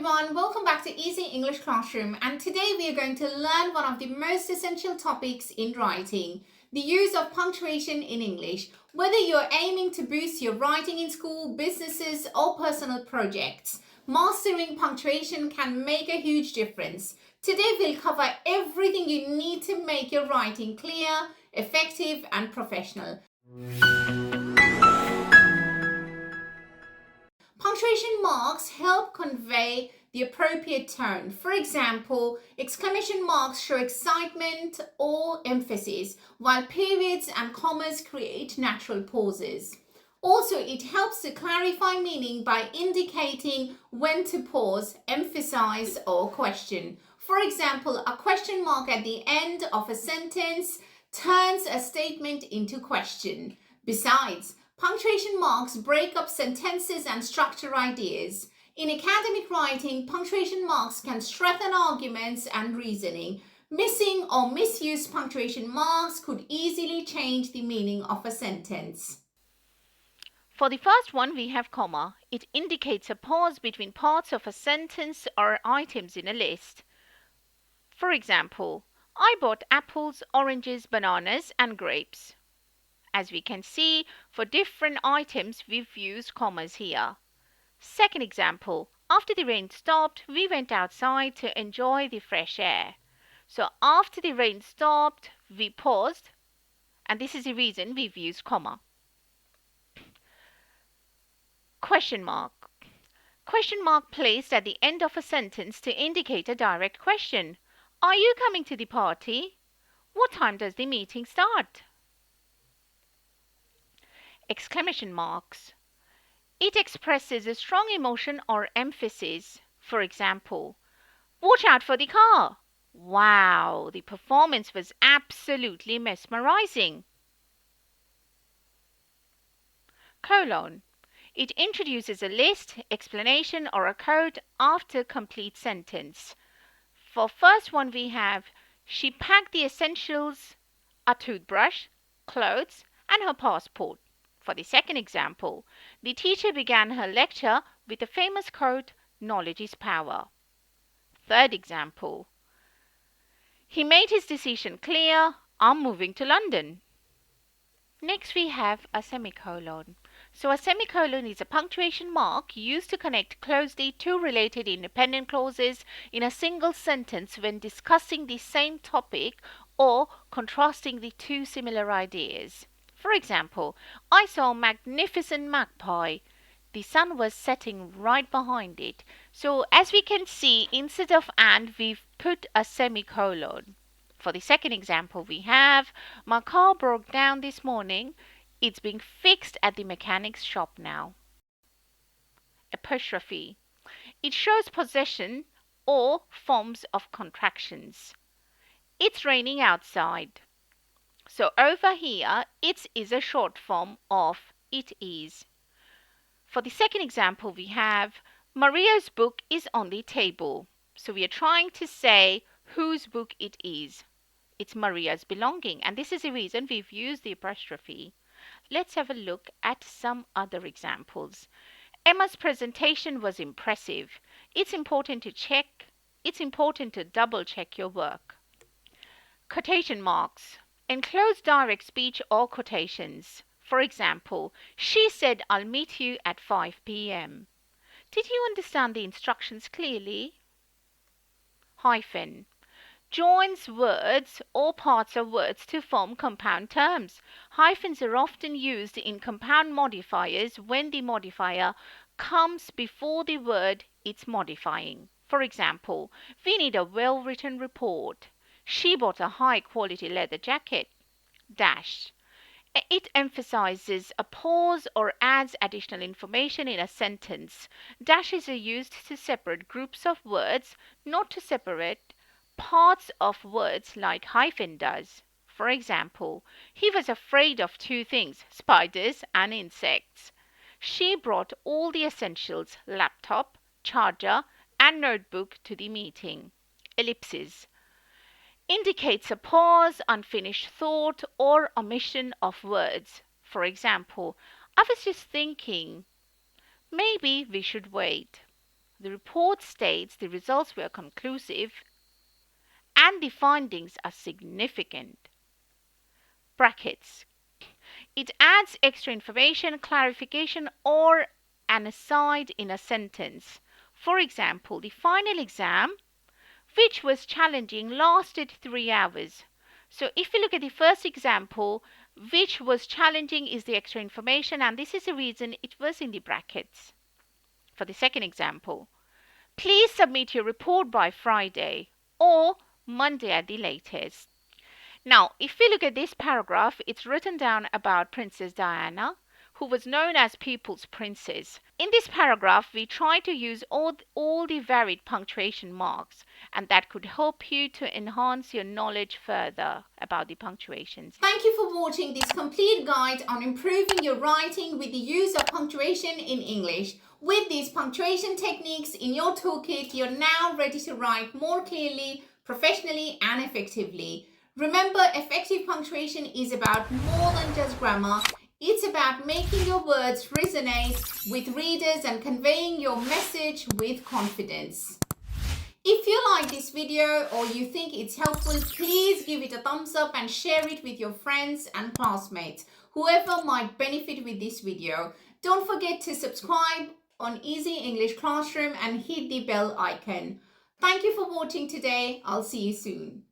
everyone, welcome back to Easy English Classroom, and today we are going to learn one of the most essential topics in writing, the use of punctuation in English. Whether you're aiming to boost your writing in school, businesses or personal projects, mastering punctuation can make a huge difference. Today we'll cover everything you need to make your writing clear, effective and professional. Punctuation marks help convey the appropriate tone. For example, exclamation marks show excitement or emphasis, while periods and commas create natural pauses. Also, it helps to clarify meaning by indicating when to pause, emphasize, or question. For example, a question mark at the end of a sentence turns a statement into question. Besides, punctuation marks break up sentences and structure ideas. In academic writing, punctuation marks can strengthen arguments and reasoning. Missing or misused punctuation marks could easily change the meaning of a sentence. For the first one, we have comma. It indicates a pause between parts of a sentence or items in a list. For example, I bought apples, oranges, bananas, and grapes. As we can see, for different items, we've used commas here. Second example, after the rain stopped, we went outside to enjoy the fresh air. So after the rain stopped, we paused, and this is the reason we've used comma. Question mark. Question mark placed at the end of a sentence to indicate a direct question. Are you coming to the party? What time does the meeting start? Exclamation marks. It expresses a strong emotion or emphasis. For example, watch out for the car. Wow, the performance was absolutely mesmerizing. Colon. It introduces a list, explanation, or a code after complete sentence. For first one we have, she packed the essentials, a toothbrush, clothes, and her passport. For the second example, the teacher began her lecture with the famous quote, knowledge is power. Third example, he made his decision clear, I'm moving to London. Next we have a semicolon. So a semicolon is a punctuation mark used to connect closely two related independent clauses in a single sentence when discussing the same topic or contrasting the two similar ideas. For example, I saw a magnificent magpie. The sun was setting right behind it. So as we can see, instead of and, we've put a semicolon. For the second example we have, my car broke down this morning. It's being fixed at the mechanic's shop now. Apostrophe. It shows possession or forms of contractions. It's raining outside. So over here, it is a short form of it is. For the second example we have, Maria's book is on the table. So we are trying to say whose book it is. It's Maria's belonging, and this is the reason we've used the apostrophe. Let's have a look at some other examples. Emma's presentation was impressive. It's important to double check your work. Quotation marks. Enclose direct speech or quotations. For example, she said I'll meet you at 5 p.m. Did you understand the instructions clearly? Hyphen. Joins words or parts of words to form compound terms. Hyphens are often used in compound modifiers when the modifier comes before the word it's modifying. For example, we need a well-written report. She bought a high-quality leather jacket. Dash. It emphasizes a pause or adds additional information in a sentence. Dashes are used to separate groups of words, not to separate parts of words like hyphen does. For example, he was afraid of two things, spiders and insects. She brought all the essentials, laptop, charger, and notebook to the meeting. Ellipses. Indicates a pause, unfinished thought, or omission of words. For example, I was just thinking, maybe we should wait. The report states the results were conclusive and the findings are significant. Brackets. It adds extra information, clarification, or an aside in a sentence. For example, the final exam, which was challenging, lasted 3 hours. So if you look at the first example, which was challenging is the extra information, and this is the reason it was in the brackets. For the second example, please submit your report by Friday or Monday at the latest. Now, if we look at this paragraph, it's written down about Princess Diana, who was known as People's Princess. In this paragraph, we try to use all the varied punctuation marks, and that could help you to enhance your knowledge further about the punctuations. Thank you for watching this complete guide on improving your writing with the use of punctuation in English. With these punctuation techniques in your toolkit, you're now ready to write more clearly, professionally, and effectively. Remember, effective punctuation is about more than just grammar. It's about making your words resonate with readers and conveying your message with confidence. If you like this video or you think it's helpful, please give it a thumbs up and share it with your friends and classmates, whoever might benefit with this video. Don't forget to subscribe on Easy English Classroom and hit the bell icon. Thank you for watching today. I'll see you soon.